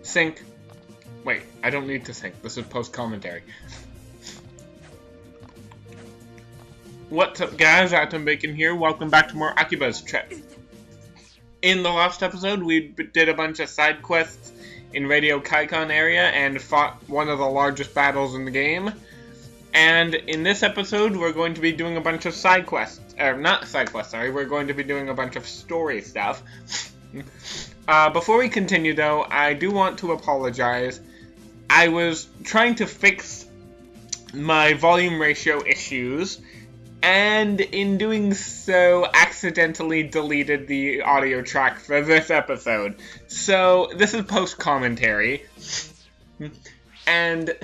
Sync. Wait, I don't need to sync. This is post-commentary. What's up, guys? Atom Bacon here. Welcome back to more Akiba's trip. In the last episode, we did a bunch of side quests in Radio Kaikon area and fought one of the largest battles in the game. And in this episode, we're going to be doing a bunch of side quests. Not side quests, sorry. We're going to be doing a bunch of story stuff. Before we continue, though, I do want to apologize. I was trying to fix my volume ratio issues, and in doing so, accidentally deleted the audio track for this episode. So, this is post-commentary. And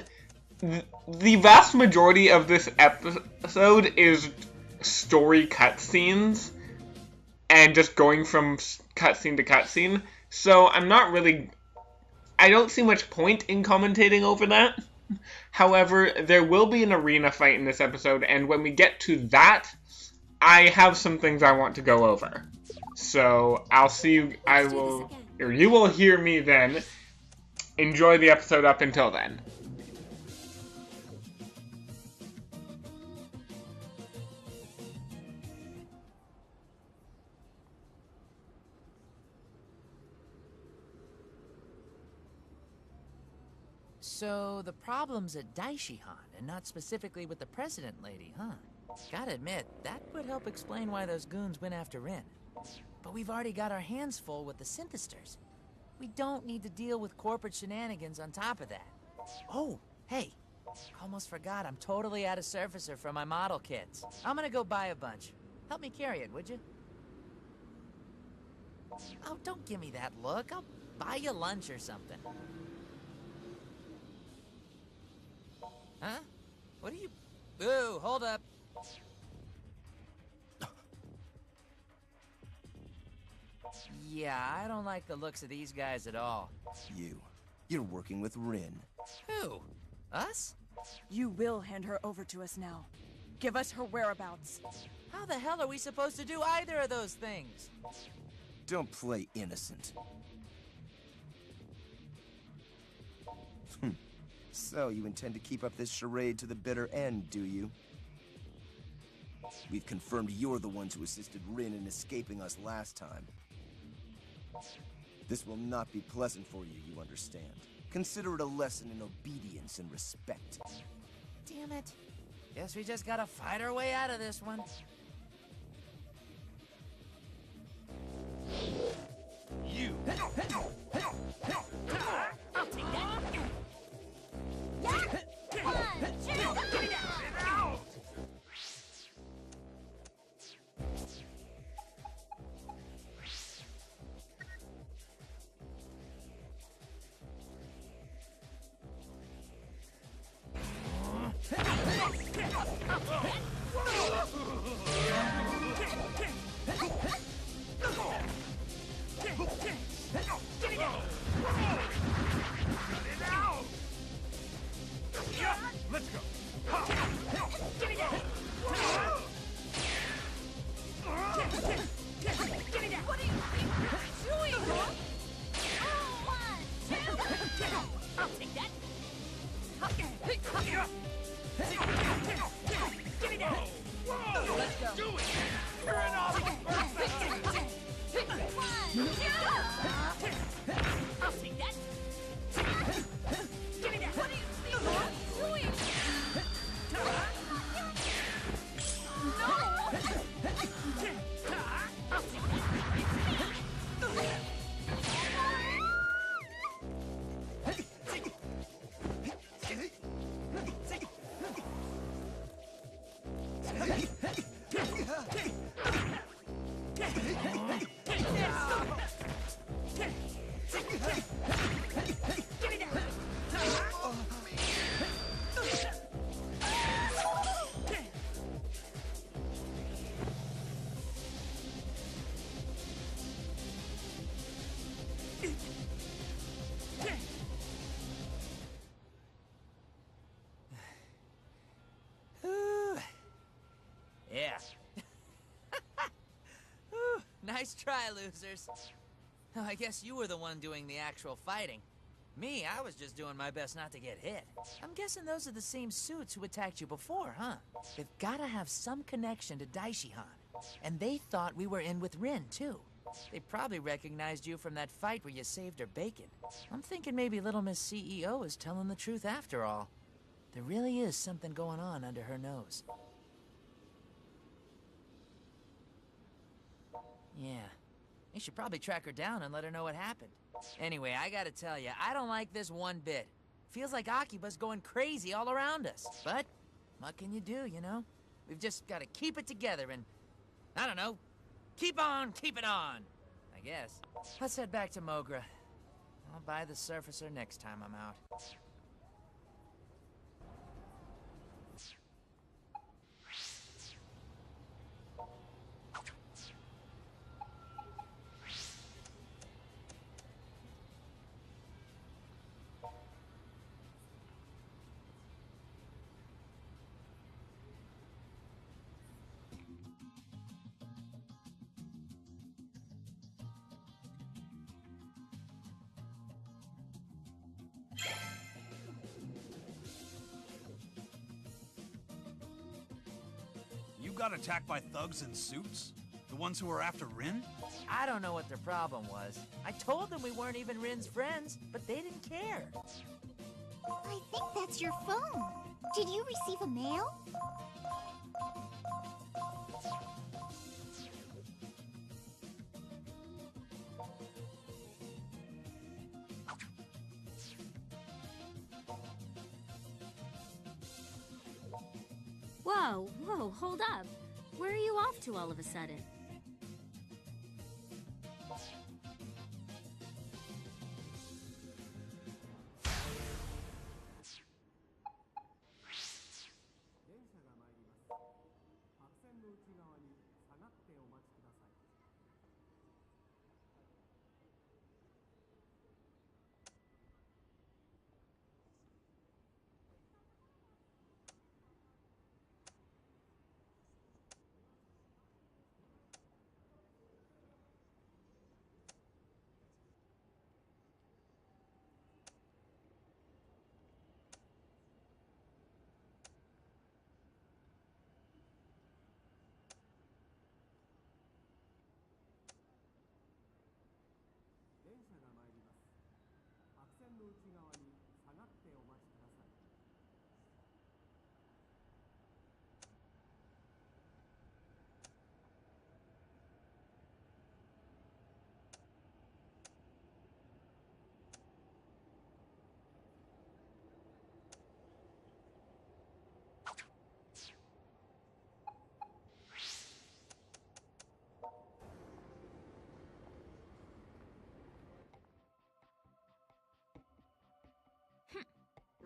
the vast majority of this episode is story cutscenes, and just going from cutscene to cutscene. So, I don't see much point in commentating over that. However, there will be an arena fight in this episode, and when we get to that, I have some things I want to go over. So, you will hear me then. Enjoy the episode up until then. So, the problem's at Daishihan, and not specifically with the President Lady, huh? Gotta admit, that would help explain why those goons went after Rin. But we've already got our hands full with the synthesters. We don't need to deal with corporate shenanigans on top of that. Oh, hey, almost forgot I'm totally out of surfacer for my model kits. I'm gonna go buy a bunch. Help me carry it, would you? Oh, don't give me that look. I'll buy you lunch or something. Huh? What are you... Ooh, hold up. Yeah, I don't like the looks of these guys at all. You're working with Rin. Who? Us? You will hand her over to us now. Give us her whereabouts. How the hell are we supposed to do either of those things? Don't play innocent. So, you intend to keep up this charade to the bitter end, do you? We've confirmed you're the ones who assisted Rin in escaping us last time. This will not be pleasant for you, you understand. Consider it a lesson in obedience and respect. Damn it. Guess we just gotta fight our way out of this one. You. I'll take that. Let's go. Give me that. Give me that. What are you doing, huh? 1, 2. I'll take that. Give me that. Whoa! Let's go. Do it! Turn off! 1, 2. I'll take that. Give me that. What are you doing? Yeah. Whew, nice try, losers. Oh, I guess you were the one doing the actual fighting. Me, I was just doing my best not to get hit. I'm guessing those are the same suits who attacked you before, huh? They've gotta have some connection to Daishihan. And they thought we were in with Rin, too. They probably recognized you from that fight where you saved her bacon. I'm thinking maybe Little Miss CEO is telling the truth after all. There really is something going on under her nose. Yeah. You should probably track her down and let her know what happened. Anyway, I gotta tell you, I don't like this one bit. Feels like Akiba's going crazy all around us. But, what can you do, you know? We've just gotta keep it together and, I don't know, keep on keeping on, I guess. Let's head back to Mogra. I'll buy the Surfacer next time I'm out. You got attacked by thugs in suits? The ones who were after Rin? I don't know what their problem was. I told them we weren't even Rin's friends, but they didn't care. I think that's your phone. Did you receive a mail? Whoa, hold up. Where are you off to all of a sudden?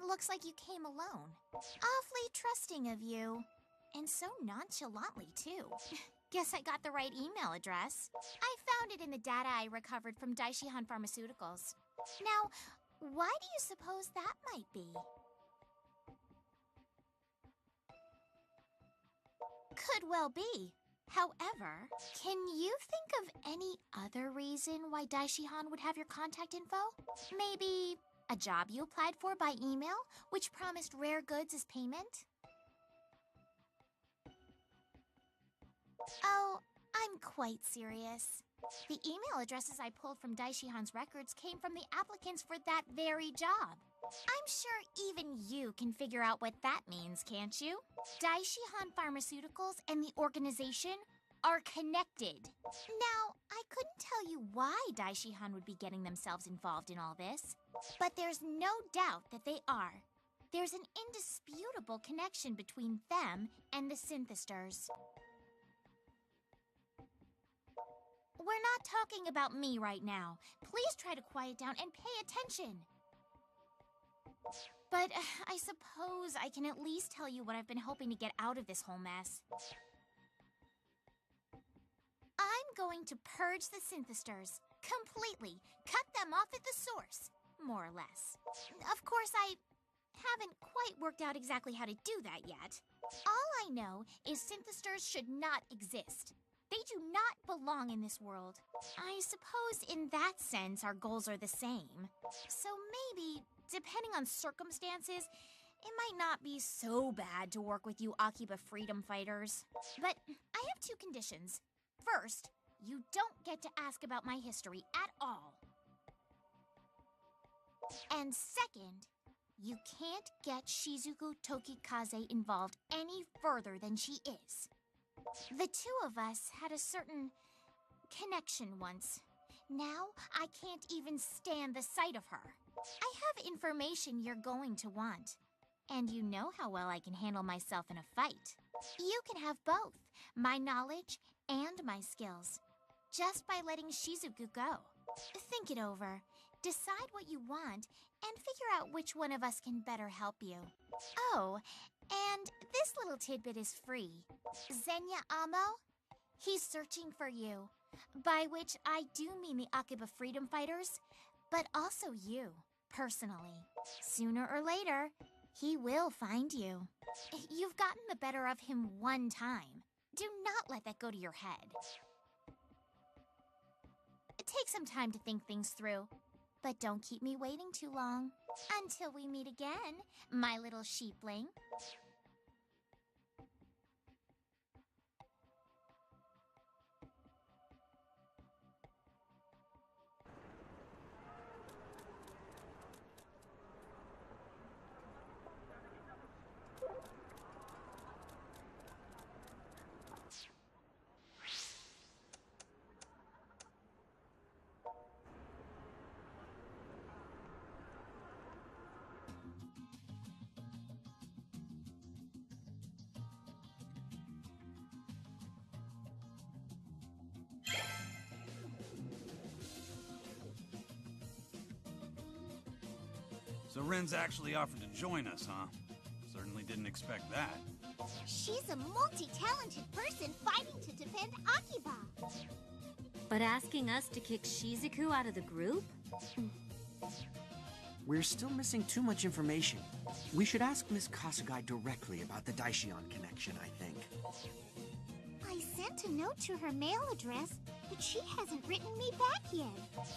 Looks like you came alone. Awfully trusting of you. And so nonchalantly, too. Guess I got the right email address. I found it in the data I recovered from Daishihan Pharmaceuticals. Now, why do you suppose that might be? Could well be. However, can you think of any other reason why Daishihan would have your contact info? Maybe a job you applied for by email, which promised rare goods as payment? Oh, I'm quite serious. The email addresses I pulled from Daishihan's records came from the applicants for that very job. I'm sure even you can figure out what that means, can't you? Daishihan Pharmaceuticals and the organization are connected. Now, I couldn't tell you why Daishihan would be getting themselves involved in all this, but there's no doubt that they are. There's an indisputable connection between them and the Synthesters. We're not talking about me right now. Please try to quiet down and pay attention. But I suppose I can at least tell you what I've been hoping to get out of this whole mess. I'm going to purge the Synthesters. Completely. Cut them off at the source. More or less. Of course, I haven't quite worked out exactly how to do that yet. All I know is Synthesters should not exist. They do not belong in this world. I suppose in that sense our goals are the same. So maybe, depending on circumstances, it might not be so bad to work with you Akiba freedom fighters. But I have two conditions. First, you don't get to ask about my history at all. And second, you can't get Shizuku Tokikaze involved any further than she is. The two of us had a certain connection once. Now, I can't even stand the sight of her. I have information you're going to want. And you know how well I can handle myself in a fight. You can have both, my knowledge and my skills, just by letting Shizuku go. Think it over, decide what you want, and figure out which one of us can better help you. Oh, and this little tidbit is free. Zenya Amo, he's searching for you. By which I do mean the Akiba freedom fighters, but also you, personally. Sooner or later, he will find you. You've gotten the better of him one time. Do not let that go to your head. Take some time to think things through, but don't keep me waiting too long. Until we meet again, my little sheepling. So Ren's actually offered to join us, huh? Certainly didn't expect that. She's a multi-talented person fighting to defend Akiba. But asking us to kick Shizuku out of the group? We're still missing too much information. We should ask Miss Kasugai directly about the Daishion connection, I think. I sent a note to her mail address, but she hasn't written me back yet.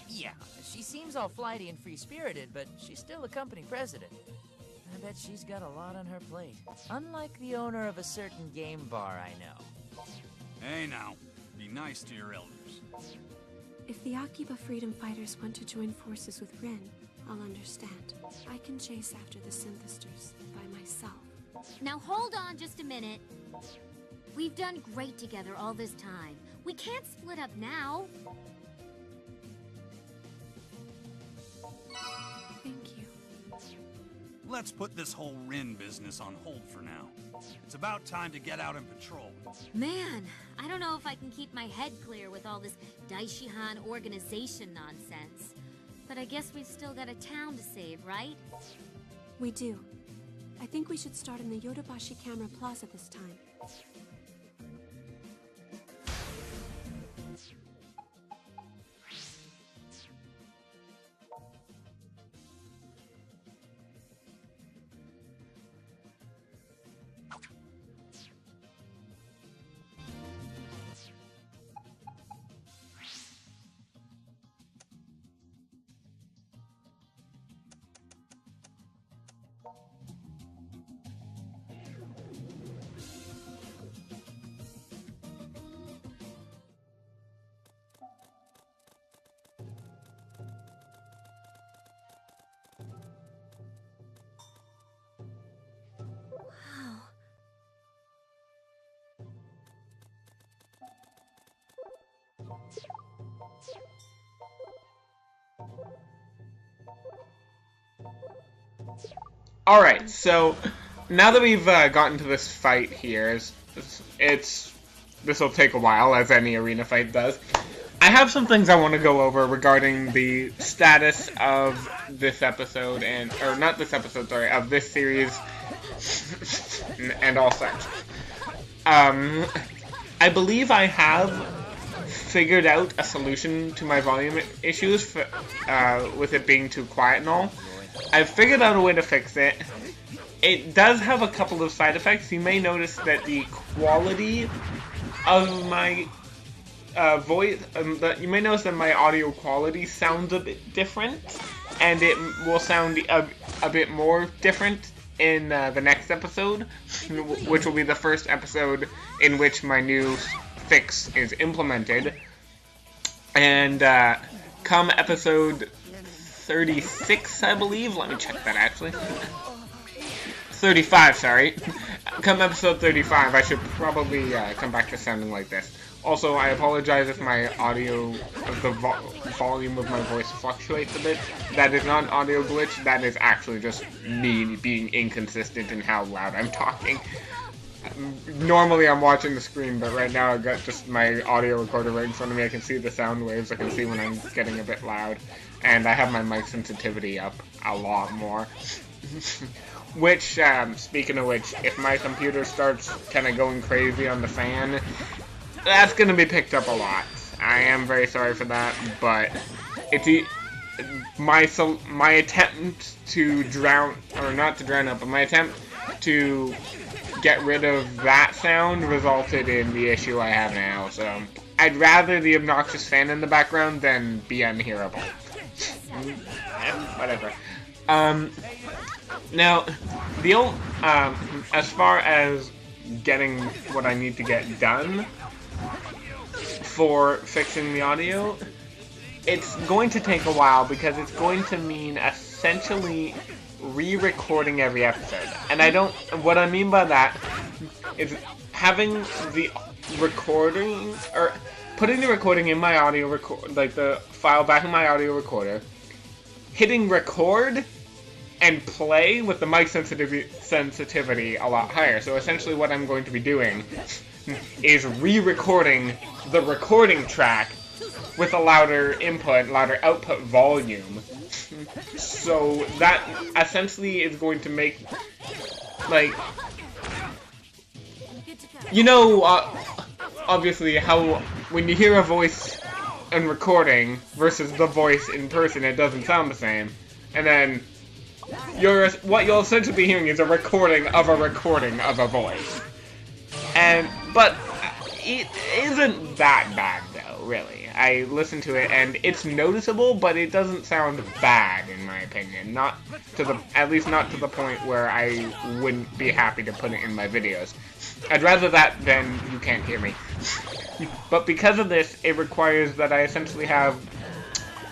Yeah, she seems all flighty and free-spirited, but she's still a company president. I bet she's got a lot on her plate. Unlike the owner of a certain game bar I know. Hey now, be nice to your elders. If the Akiba freedom fighters want to join forces with Rin, I'll understand. I can chase after the synthesters by myself. Now hold on just a minute. We've done great together all this time. We can't split up now. Thank you. Let's put this whole Rin business on hold for now. It's about time to get out and patrol. Man, I don't know if I can keep my head clear with all this Daishihan organization nonsense. But I guess we've still got a town to save, right? We do. I think we should start in the Yodobashi Camera Plaza this time. Alright, so now that we've gotten to this fight here, this will take a while, as any arena fight does. I have some things I want to go over regarding the status of this episode, or not this episode, sorry, of this series, and all such. I believe I have figured out a solution to my volume issues, with it being too quiet and all. I've figured out a way to fix it. It does have a couple of side effects. You may notice that the quality of my voice, you may notice that my audio quality sounds a bit different, and it will sound a bit more different in the next episode, which will be the first episode in which my new fix is implemented. And come episode 36, I believe. Let me check that actually. 35, sorry. Come episode 35, I should probably come back to sounding like this. Also, I apologize if my audio, the volume of my voice fluctuates a bit. That is not an audio glitch, that is actually just me being inconsistent in how loud I'm talking. Normally I'm watching the screen, but right now I've got just my audio recorder right in front of me. I can see the sound waves, I can see when I'm getting a bit loud. And I have my mic sensitivity up a lot more. Which, speaking of which, if my computer starts kind of going crazy on the fan, that's going to be picked up a lot. I am very sorry for that, but it's my attempt to drown, or not to drown out, but my attempt to get rid of that sound resulted in the issue I have now, so I'd rather the obnoxious fan in the background than be unhearable. Whatever. Now, as far as getting what I need to get done for fixing the audio, it's going to take a while because it's going to mean essentially re-recording every episode. And what I mean by that is having the recording, or putting the recording in my audio like the file back in my audio recorder, hitting record and play with the mic sensitivity a lot higher. So essentially what I'm going to be doing is re-recording the recording track with a louder input, louder output volume. So that essentially is going to make, like, you know, obviously how when you hear a voice in recording versus the voice in person, it doesn't sound the same. And then what you'll essentially be hearing is a recording of a voice. But it isn't that bad though, really. I listened to it and it's noticeable, but it doesn't sound bad in my opinion. At least not to the point where I wouldn't be happy to put it in my videos. I'd rather that than you can't hear me. But because of this, it requires that I essentially have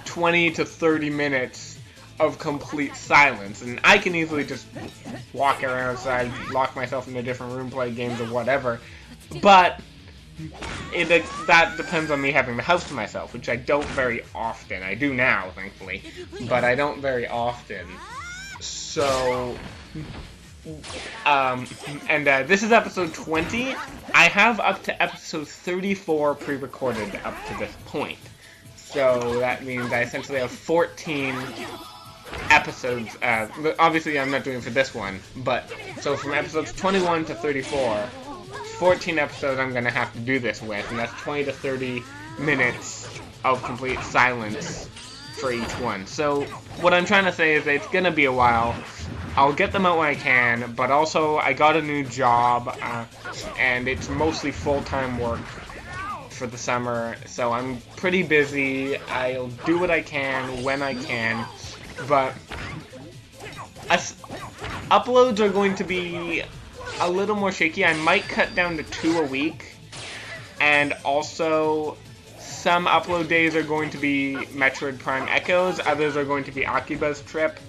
20 to 30 minutes of complete silence, and I can easily just walk around outside, lock myself in a different room, play games or whatever, but that depends on me having the house to myself, which I don't very often. I do now, thankfully, but I don't very often. So, this is episode 20. I have up to episode 34 pre-recorded up to this point. So that means I essentially have 14 episodes. Obviously, I'm not doing it for this one, but so from episodes 21 to 34, 14 episodes I'm going to have to do this with, and that's 20 to 30 minutes of complete silence for each one. So what I'm trying to say is that it's going to be a while. I'll get them out when I can, but also I got a new job, and it's mostly full-time work for the summer, so I'm pretty busy. I'll do what I can when I can, but uploads are going to be a little more shaky. I might cut down to 2 a week, and also some upload days are going to be Metroid Prime Echoes, others are going to be Akiba's trip.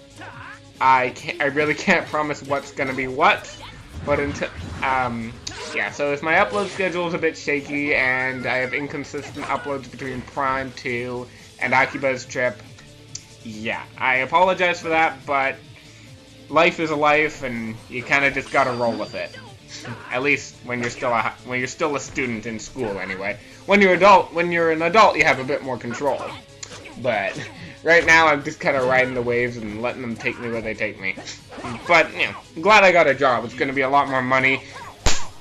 I really can't promise what's gonna be what, but until yeah. So if my upload schedule is a bit shaky and I have inconsistent uploads between Prime 2 and Akiba's trip, yeah, I apologize for that. But life is a life, and you kind of just gotta roll with it. At least when you're still a student in school, anyway. When you're an adult, you have a bit more control. But right now, I'm just kind of riding the waves and letting them take me where they take me. But, you know, I'm glad I got a job. It's going to be a lot more money.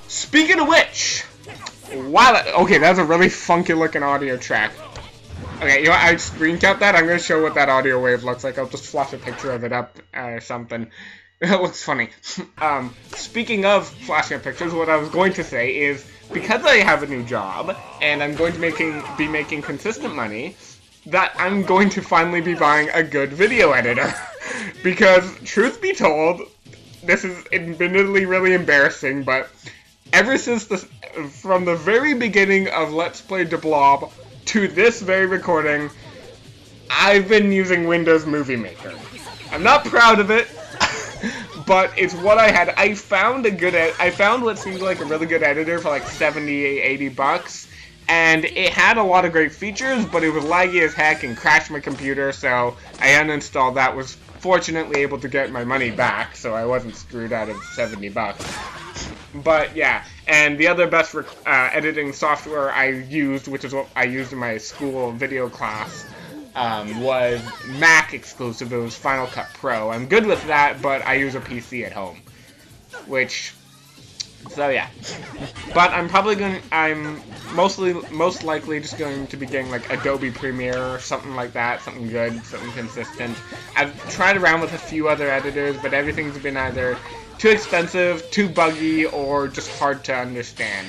Speaking of which, okay, that's a really funky-looking audio track. Okay, you know what, I screen cap that. I'm going to show what that audio wave looks like. I'll just flash a picture of it up or something. It looks funny. Speaking of flashing up pictures, what I was going to say is because I have a new job, and I'm going to be making consistent money, that I'm going to finally be buying a good video editor. Because, truth be told, this is admittedly really embarrassing, but ever since from the very beginning of Let's Play The Blob to this very recording, I've been using Windows Movie Maker. I'm not proud of it, but it's what I had. I found what seemed like a really good editor for like 70, 80 bucks, and it had a lot of great features, but it was laggy as heck and crashed my computer, so I uninstalled that. Was fortunately able to get my money back, so I wasn't screwed out of 70 bucks. But yeah, and the other best editing software I used, which is what I used in my school video class, was Mac exclusive. It was Final Cut Pro. I'm good with that, but I use a PC at home, so yeah. But I'm most likely just going to be getting like Adobe Premiere or something like that, something good, something consistent. I've tried around with a few other editors, but everything's been either too expensive, too buggy, or just hard to understand.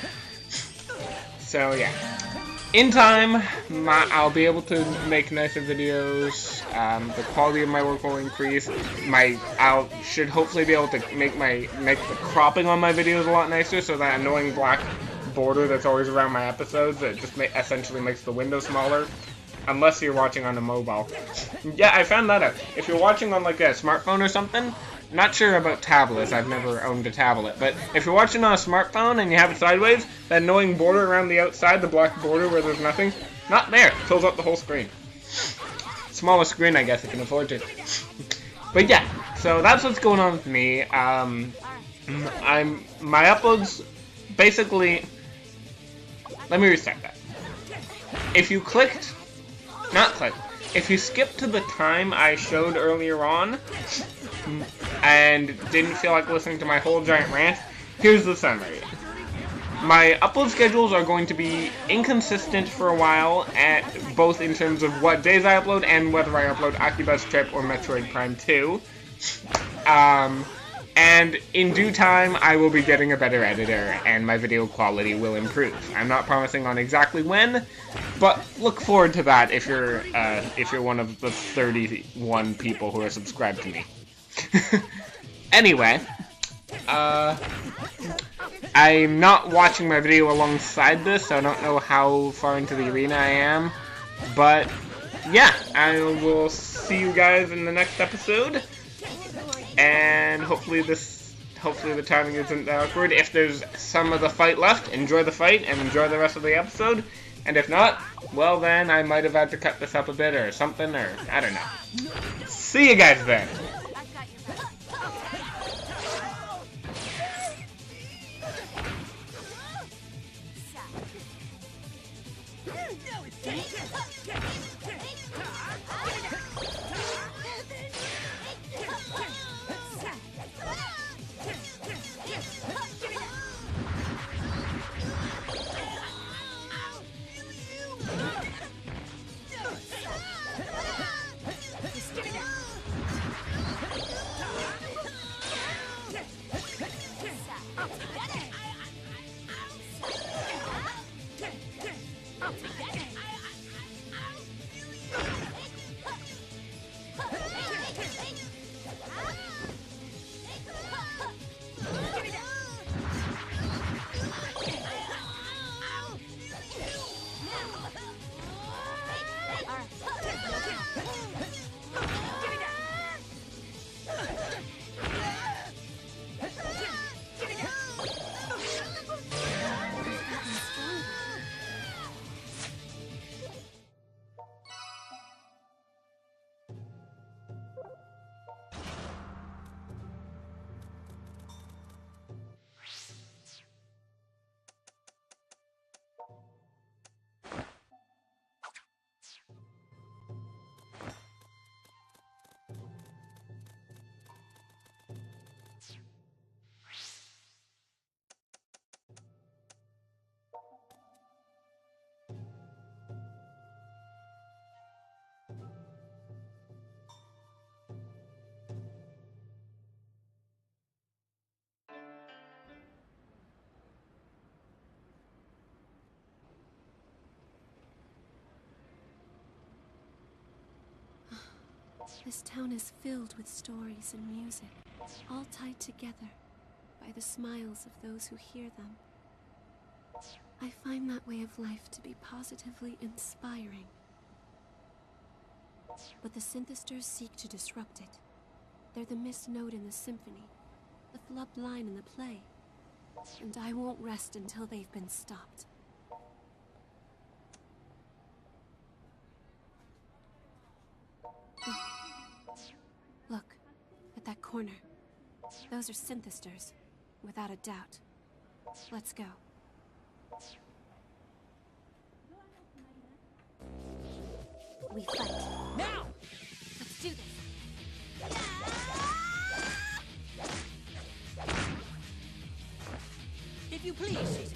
So yeah. In time, I'll be able to make nicer videos. The quality of my work will increase. I should hopefully be able to make the cropping on my videos a lot nicer, so that annoying black border that's always around my episodes that just essentially makes the window smaller. Unless you're watching on a mobile. Yeah, I found that out. If you're watching on like a smartphone or something, not sure about tablets, I've never owned a tablet, but if you're watching on a smartphone and you have it sideways, that annoying border around the outside, the black border where there's nothing, not there, fills up the whole screen. Smaller screen, I guess, I can afford to. But yeah, so that's what's going on with me. My uploads, basically, let me restart that. If you if you skip to the time I showed earlier on, and didn't feel like listening to my whole giant rant, here's the summary. My upload schedules are going to be inconsistent for a while, both in terms of what days I upload and whether I upload Akiba's Trip or Metroid Prime 2. And in due time, I will be getting a better editor, and my video quality will improve. I'm not promising on exactly when, but look forward to that if you're one of the 31 people who are subscribed to me. Anyway, I'm not watching my video alongside this, so I don't know how far into the arena I am. But yeah, I will see you guys in the next episode. And hopefully the timing isn't that awkward. If there's some of the fight left, enjoy the fight and enjoy the rest of the episode. And if not, well then, I might have had to cut this up a bit or something, or I don't know. See you guys then. This town is filled with stories and music, all tied together by the smiles of those who hear them. I find that way of life to be positively inspiring. But the synthesters seek to disrupt it. They're the missed note in the symphony, the flubbed line in the play. And I won't rest until they've been stopped. Look, at that corner. Those are synthesters, without a doubt. Let's go. We fight. Now! Let's do this. If you please, Shizuku.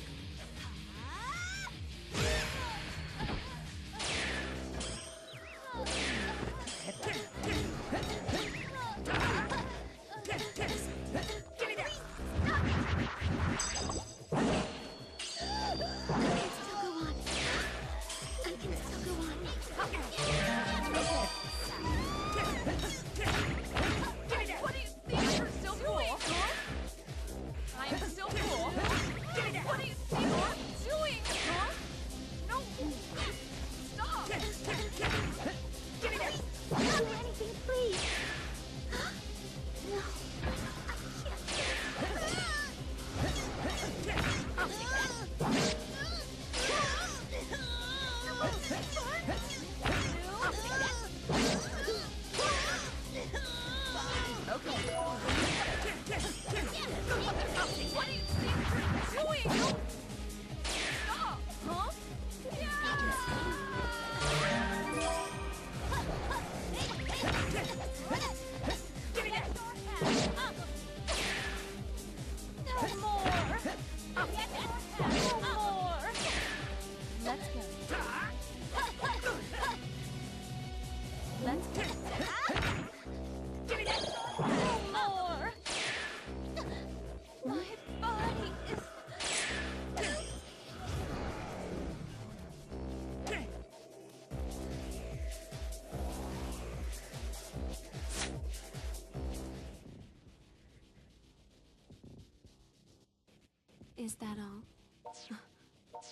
Is that all?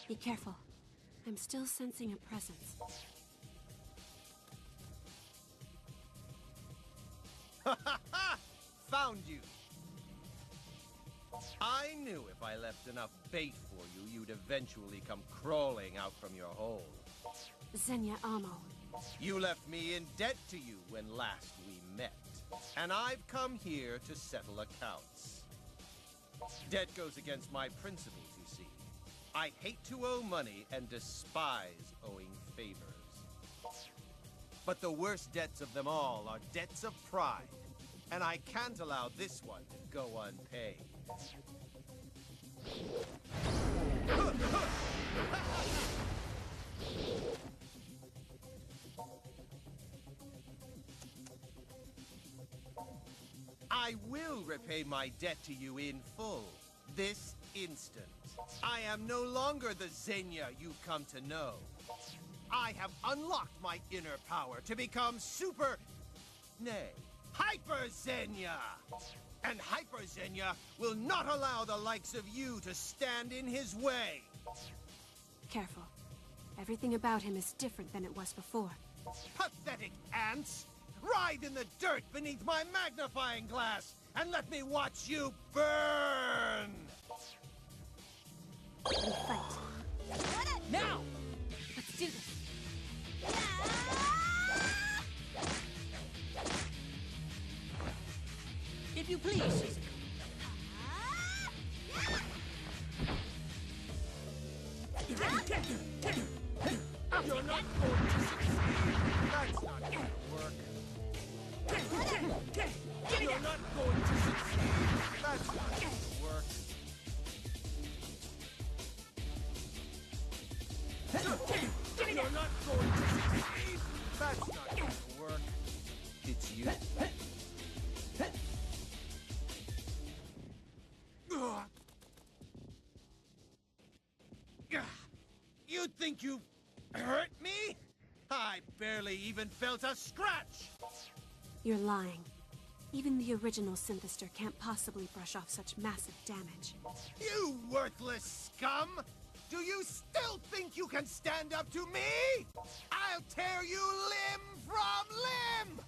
Be careful. I'm still sensing a presence. Found you! I knew if I left enough bait for you, you'd eventually come crawling out from your hole. Xenia Amo. You left me in debt to you when last we met. And I've come here to settle accounts. Debt goes against my principles, you see. I hate to owe money and despise owing favors. But the worst debts of them all are debts of pride. And I can't allow this one to go unpaid. I will repay my debt to you in full, this instant. I am no longer the Xenia you've come to know. I have unlocked my inner power to become super... nay, Hyper Xenia! And Hyper Xenia will not allow the likes of you to stand in his way! Careful. Everything about him is different than it was before. Pathetic ants! Ride in the dirt beneath my magnifying glass and let me watch you burn! We fight. Now! Let's do this. If you please, Shizuku. You're not going to succeed! That's not going to work. You're not going to succeed! That's not going to work. You're not going to succeed! That's not going to work. It's you. You think you hurt me? I barely even felt a scratch! You're lying. Even the original Synthester can't possibly brush off such massive damage. You worthless scum! Do you still think you can stand up to me? I'll tear you limb from limb!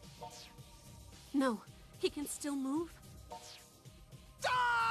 No, he can still move. Die!